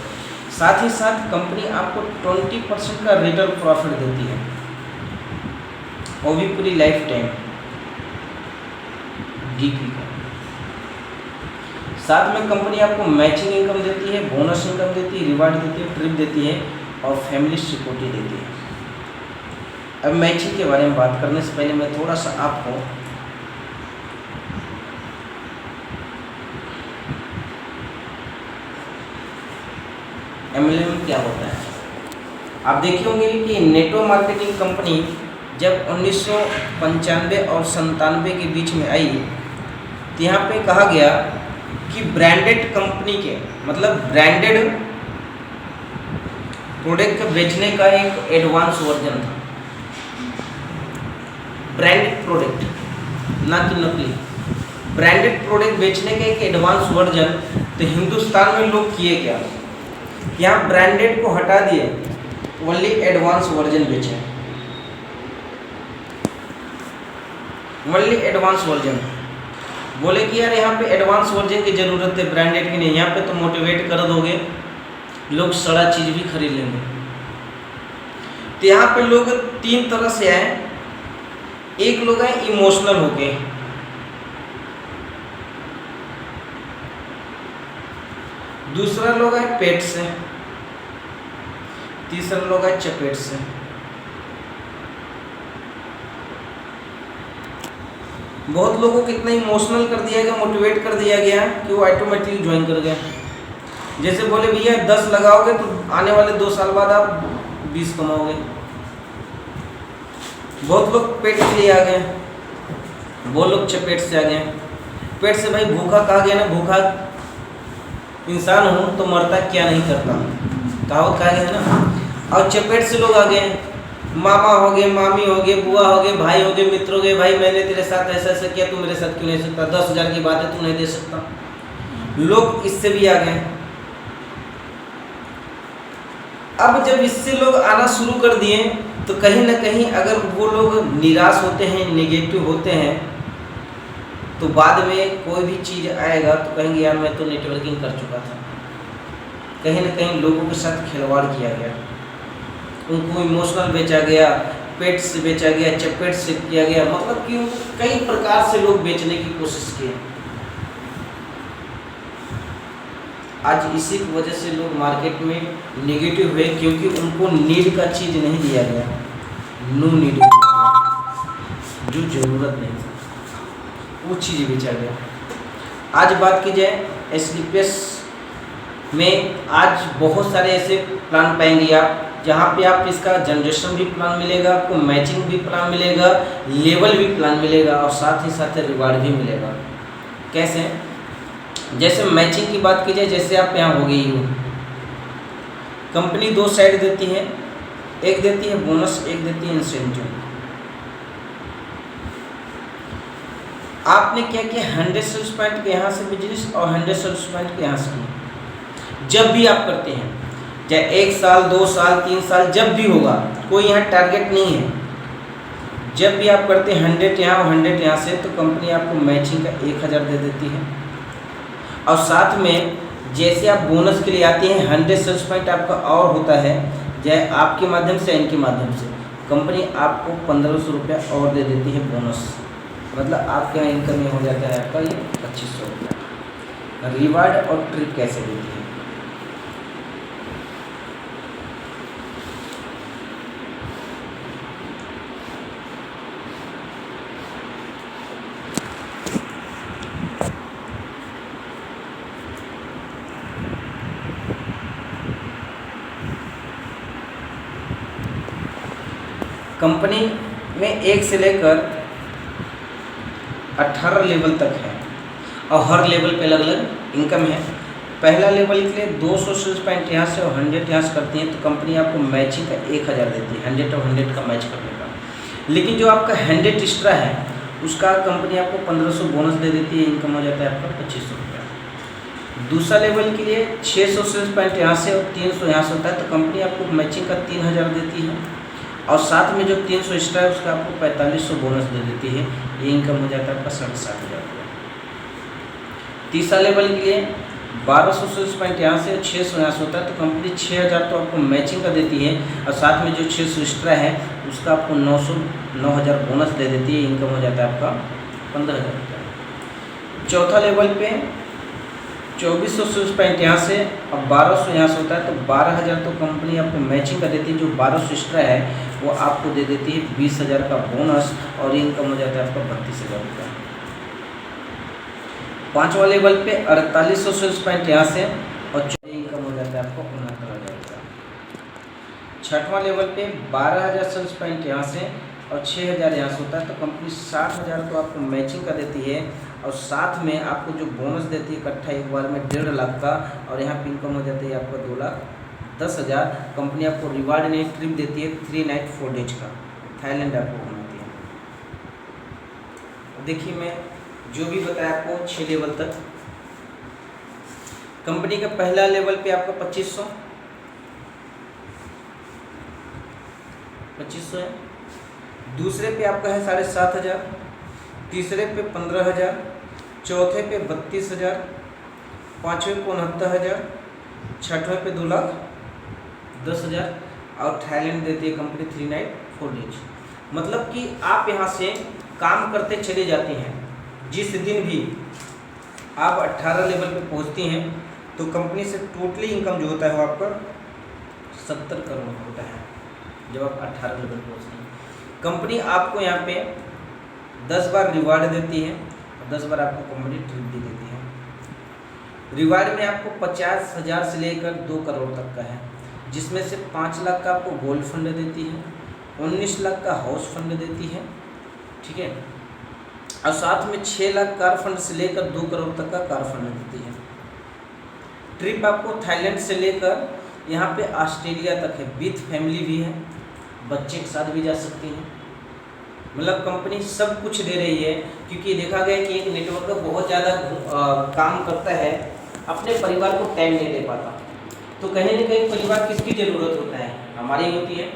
साथ ही साथ कंपनी आपको 20% का रिटर्न प्रॉफिट देती है, वो भी पूरी लाइफ टाइम डीपी का। साथ में कंपनी आपको मैचिंग इनकम देती है, बोनस इनकम देती है, रिवार्ड देती है, ट्रिप देती है और फैमिली सिक्योरिटी देती है। अब मैचिंग के बारे में बात करने से पहले मैं थोड़ा सा आपको एमएलएम क्या होता है, आप देखे होंगे कि नेटवर्क मार्केटिंग कंपनी जब 1995 और 97 के बीच में आई, तो यहाँ पे कहा गया कि ब्रांडेड कंपनी के, मतलब ब्रांडेड प्रोडक्ट बेचने का एक एडवांस वर्जन था। ब्रांडेड प्रोडक्ट, ना कि नकली, ब्रांडेड प्रोडक्ट बेचने का एक एडवांस वर्जन। तो हिंदुस्तान में लोग किए क्या, यहाँ ब्रांडेड को हटा दिए, ओनली एडवांस वर्जन बेचे, ओनली एडवांस वर्जन। बोले कि यार यहाँ पे एडवांस वर्जन की ज़रूरत है, ब्रांडेड की नहीं। यहाँ पे तो मोटिवेट कर दोगे, लोग सारा चीज़ भी खरीद लेंगे। तो यहाँ पे लोग तीन तरह से आए। एक लोग आए इमोशनल होके, दूसरा लोग आए पेट से, तीसरा लोग आए चपेट से। बहुत लोगों को इतना इमोशनल कर दिया गया, मोटिवेट कर दिया गया कि वो ऑटोमेटिकली ज्वाइन कर गए। जैसे बोले भैया 10 लगाओगे तो आने वाले 2 साल बाद आप 20 कमाओगे। बहुत लोग पेट के लिए आ गए, बहुत लोग चपेट से आ गए। पेट से भाई भूखा कहा गया ना, भूखा इंसान हूँ तो मरता क्या नहीं करता, कहावत कहा गया ना। और चपेट से लोग आ गए, मामा हो गए, मामी हो गए, बुआ हो गए, भाई हो गए, मित्र हो गए, भाई मैंने तेरे साथ ऐसा ऐसा किया, तू मेरे साथ क्यों नहीं सकता, 10,000 की बात है तू नहीं दे सकता। लोग इससे भी आ गए। अब जब इससे लोग आना शुरू कर दिए तो कहीं ना कहीं अगर वो लोग निराश होते हैं, नेगेटिव होते हैं, तो बाद में कोई भी चीज़ आएगा तो कहेंगे यार मैं तो नेटवर्किंग कर चुका था। कहीं ना कहीं लोगों के साथ खिलवाड़ किया गया, उनको इमोशनल बेचा गया, पेट से बेचा गया, चपेट से किया गया, मतलब कि कई प्रकार से लोग बेचने की कोशिश किए। आज इसी की वजह से लोग मार्केट में नेगेटिव हुए, क्योंकि उनको नीड का चीज़ नहीं दिया गया, नो नीड जो ज़रूरत नहीं था वो चीज़ बेचा गया। आज बात की जाए SDPS में, आज बहुत सारे ऐसे प्लान पाएंगे आप जहाँ पे आप इसका जनरेशन भी प्लान मिलेगा, आपको मैचिंग भी प्लान मिलेगा, लेवल भी प्लान मिलेगा, और साथ ही साथ रिवार्ड भी मिलेगा। कैसे? जैसे मैचिंग की बात की जाए, जैसे आप यहाँ हो गई हो, कंपनी 2 साइड देती है, एक देती है बोनस, एक देती है इंसेंटिव। आपने क्या किया, 100 सेल्स पॉइंट के यहाँ से बिजनेस और 100 सेल्स पॉइंट के यहाँ से किया। जब भी आप करते हैं, चाहे 1 साल 2 साल 3 साल, जब भी होगा, कोई यहाँ टारगेट नहीं है। जब भी आप करते हैं 100 यहाँ और 100 यहाँ से, तो कंपनी आपको मैचिंग का 1000 दे देती है। और साथ में जैसे आप बोनस के लिए आते हैं, 100 सेल्स पॉइंट आपका और होता है, चाहे आपके माध्यम से इनके माध्यम से, कंपनी आपको 1500 रुपया और दे देती है बोनस। मतलब आपके यहाँ इनकम में हो जाता है आपका ये 2500 रुपया। रिवार्ड और ट्रिप कैसे देती है? कंपनी में 1 से लेकर 18 लेवल तक है, और हर लेवल पे अलग अलग इनकम है। पहला लेवल के लिए 200 सेल्स पॉइंट यहाँ से और 100 यहाँ से करती हैं, तो कंपनी आपको मैचिंग का 1000 देती है, 100 और 100 का मैच करने का। लेकिन जो आपका 100 एक्स्ट्रा है, उसका कंपनी आपको 1500 बोनस दे देती है, इनकम हो जाता है आपका 2500 रुपया। दूसरा लेवल के लिए 600 सेल्स पॉइंट यहाँ से और 300 यहाँ से होता है, तो कंपनी आपको मैचिंग का 3000 देती है, और साथ में जो 300 एक्स्ट्रा है उसका आपको 4500 बोनस दे देती है, ये इनकम हो जाता है आपका 7,500 रुपया। तीसरा लेवल के लिए 1200 सेल्स पॉइंट यहाँ से 600 यहाँ से होता है, तो कंपनी 6000 तो आपको मैचिंग का देती है, और साथ में जो 600 एक्स्ट्रा है उसका आपको 9000 बोनस दे देती है, इनकम हो जाता है आपका 15000 रुपया। चौथा लेवल पे 2400 सेल्स पॉइंट यहाँ से और 1200 यहाँ से होता है, तो 12000 तो कंपनी आपको मैचिंग का देती है, जो 1200 एक्स्ट्रा है वो आपको दे देती है 20000 का बोनस, और इनकम हो जाता है आपका 32000 रुपया। पाँचवा लेवल पे 4800 सेल्स पॉइंट यहाँ से और इनकम हो जाता है आपको 69,000 रुपया। छठवां लेवल पे 12000 सेल्स पॉइंट यहाँ से और 6000 यहाँ से होता है, तो कंपनी 60000 तो आपको मैचिंग का देती है, और साथ में आपको जो बोनस देती है इकट्ठा एक बार में 1.5 लाख का, और यहाँ पे इनकम हो जाती है आपका 2,10,000। कंपनी आपको रिवार्ड नहीं ट्रिप देती है 3 नाइट 4 डेज का, थाईलैंड आपको घुमाती है। देखिए मैं जो भी बताया आपको 6 लेवल तक। कंपनी का पहला लेवल पे आपका 2500 है, दूसरे पे आपका है 7,500, तीसरे पे 15,000, चौथे पे 32,000, पाँचवें पे 69,000, छठवें पे 2,10,000, और थाईलैंड देती है कंपनी 3 नाइट 4 डेज। मतलब कि आप यहाँ से काम करते चले जाते हैं, जिस दिन भी आप 18 लेवल पे पहुँचती हैं तो कंपनी से टोटली इनकम जो होता है वो आपका 70 करोड़ होता है। जब आप 18 लेवल पहुँचते हैं कंपनी आपको यहाँ पे 10 बार रिवार्ड देती है और 10 बार आपको कंपनी ट्रिप भी देती है। रिवार्ड में आपको 50,000 से लेकर 2 करोड़ तक का है, जिसमें से 5 लाख का आपको गोल्ड फंड देती है, 19 लाख का हाउस फंड देती है, ठीक है, और साथ में 6 लाख कार फंड से लेकर 2 करोड़ तक का कार फंड देती है। ट्रिप आपको थाईलैंड से लेकर यहाँ पे ऑस्ट्रेलिया तक है, विथ फैमिली भी है, बच्चे के साथ भी जा सकती हैं। मतलब कंपनी सब कुछ दे रही है, क्योंकि देखा गया कि एक नेटवर्क बहुत ज़्यादा काम करता है, अपने परिवार को टाइम नहीं दे पाता, तो कहीं ना कहीं परिवार किसकी ज़रूरत होता है, हमारी होती है।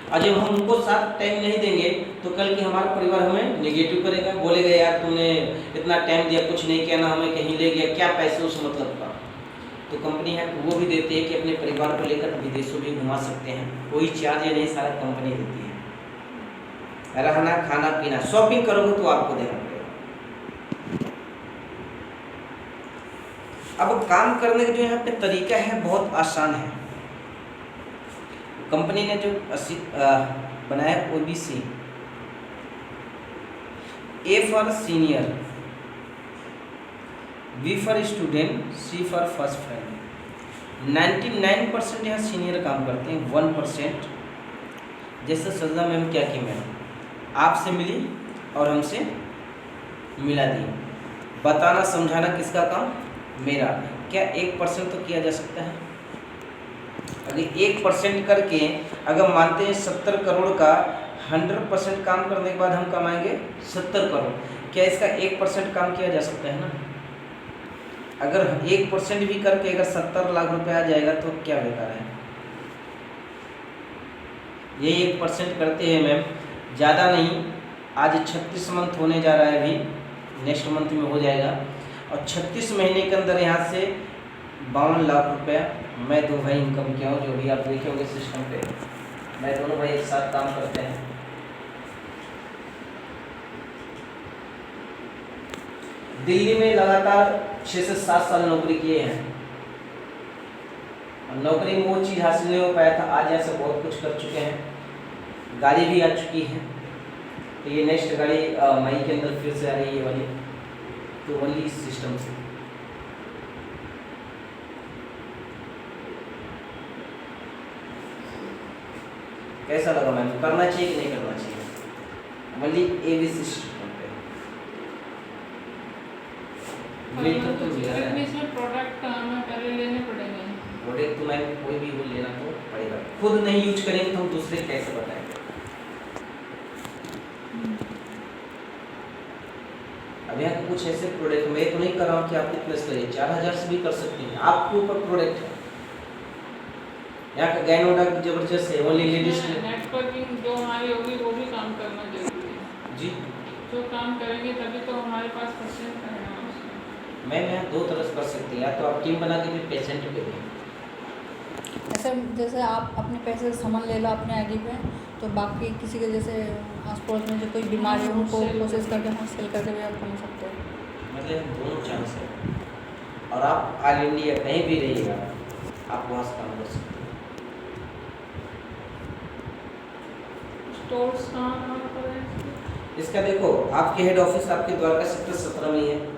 और जब हम उनको साथ टाइम नहीं देंगे तो कल के हमारा परिवार हमें नेगेटिव करेगा, बोलेगा यार तूने इतना टाइम दिया, कुछ नहीं किया, ना हमें कहीं ले गया, क्या पैसे उस मतलब का। तो कंपनी है वो भी देती है कि अपने परिवार को लेकर विदेशों भी घुमा सकते हैं, कोई चार्ज नहीं, सारा कंपनी देती है। रहना खाना पीना, शॉपिंग करोगे तो आपको देना पड़ेगा। अब काम करने का जो यहाँ पे तरीका है बहुत आसान है। कंपनी ने जो बनाया OBC, A for senior, B for student, C for first family. 99% यहाँ सीनियर काम करते हैं, 1% जैसे सजना मैम क्या की मैम आपसे मिली और हमसे मिला दी, बताना समझाना किसका काम, मेरा। क्या 1% तो किया जा सकता है? अगर 1% करके अगर मानते हैं 70 करोड़ का 100% काम करने के बाद हम कमाएंगे 70 करोड़, क्या इसका 1% काम किया जा सकता है ना? अगर 1% भी करके अगर 70 लाख रुपए आ जाएगा तो क्या बेकार है। यही 1% करते हैं मैम, ज़्यादा नहीं। आज 36 मंथ होने जा रहा है, अभी नेक्स्ट मंथ में हो जाएगा, और 36 महीने के अंदर यहाँ से 52 लाख रुपया मैं दो भाई इनकम किया हूँ, जो भी आप देखे होंगे सिस्टम पे, मैं दोनों भाई एक साथ काम करते हैं। दिल्ली में लगातार 6 से 7 साल नौकरी किए हैं, और नौकरी में वो चीज़ हासिल नहीं हो पाया था, आज ऐसे बहुत कुछ कर चुके हैं, गाड़ी भी आ चुकी है। तो ये नेक्स्ट गाड़ी मई के अंदर फिर से आ रही है वाली, तो ओनली इस सिस्टम से। कैसा लगा मैम, करना चाहिए कि नहीं करना चाहिए? ओनली ABC सिस्टम पे। इसमें प्रोडक्ट हमें पहले लेने पड़ेंगे। प्रोडक्ट तो मैम कोई भी वो लेना तो पड़ेगा, खुद नहीं यूज करेंगे तो हम दूसरे कैसे बताएंगे। अब यहाँ कुछ ऐसे प्रोडक्ट मैं तो नहीं कर रहा हूँ कि आप प्लस करिए, 4000 से भी कर सकते हैं, आपके ऊपर प्रोडक्ट है। यहाँ का गाइनोडा जबरदस्त है, ओनली लेडीज के। नेटवर्किंग जो हमारी होगी वो भी काम करना जरूरी है जी, जो काम करेंगे तभी तो हमारे पास परसेंट रहेगा उसमें। मैम यहाँ 2 तरह से कर सकते हैं, या तो आप टीम बना के भी पेशेंट पे दें। ऐसे जैसे आप अपने पैसे से सामान ले लो अपने आईडी पे, तो बाकी किसी के जैसे आस पड़ोस में जो कोई बीमार है उनको कोशिश करके हम सेल करके भी आप कर सकते हैं। मतलब दोनों चांस है, और आप ऑल इंडिया कहीं भी रहिएगा आप वहाँ से काम कर सकते हैं। स्टोर्स कहाँ पर है? इसका देखो, आपके हेड ऑफिस आपके द्वारका सेक्टर 17 में है।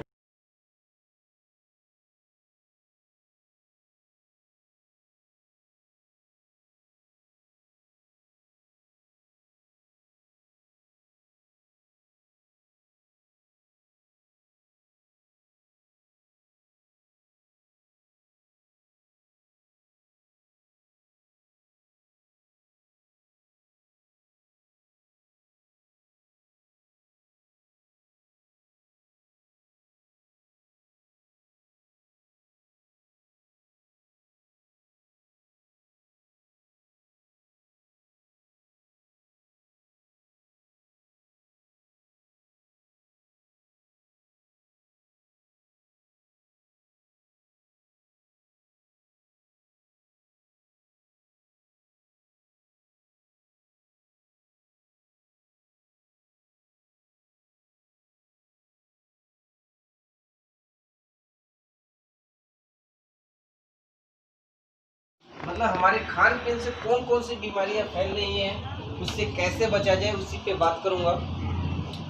मतलब हमारे खान पीन से कौन कौन सी बीमारियां फैल रही हैं, उससे कैसे बचा जाए, उसी पे बात करूंगा।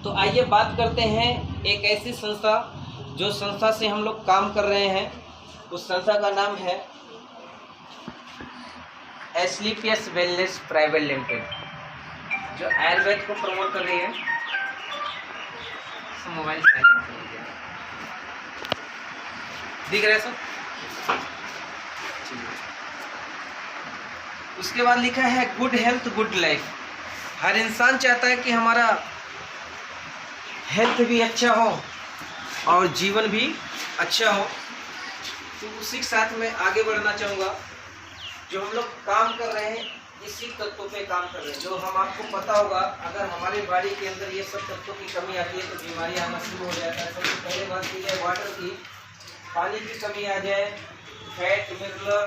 तो आइए बात करते हैं एक ऐसी संस्था जो संस्था से हम लोग काम कर रहे हैं। उस संस्था का नाम है एस्क्लेपियस वेलनेस प्राइवेट लिमिटेड, जो आयुर्वेद को प्रमोट कर रही है। मोबाइल दिख रहा है सर? उसके बाद लिखा है गुड हेल्थ गुड लाइफ। हर इंसान चाहता है कि हमारा हेल्थ भी अच्छा हो और जीवन भी अच्छा हो। तो उसी के साथ में आगे बढ़ना चाहूँगा। जो हम लोग काम कर रहे हैं इसी तत्वों पे काम कर रहे हैं, जो हम आपको पता होगा अगर हमारे बॉडी के अंदर ये सब तत्वों की कमी आती है तो बीमारी आना शुरू हो जाता है। सबसे पहले बात की जाए वाटर की, पानी की कमी आ जाए, fat, mineral,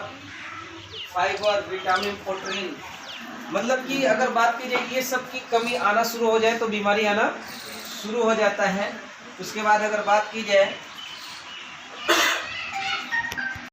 fibre, vitamin, protein, मतलब कि अगर बात की जाए ये सब की कमी आना शुरू हो जाए तो बीमारी आना शुरू हो जाता है। उसके बाद अगर बात की जाए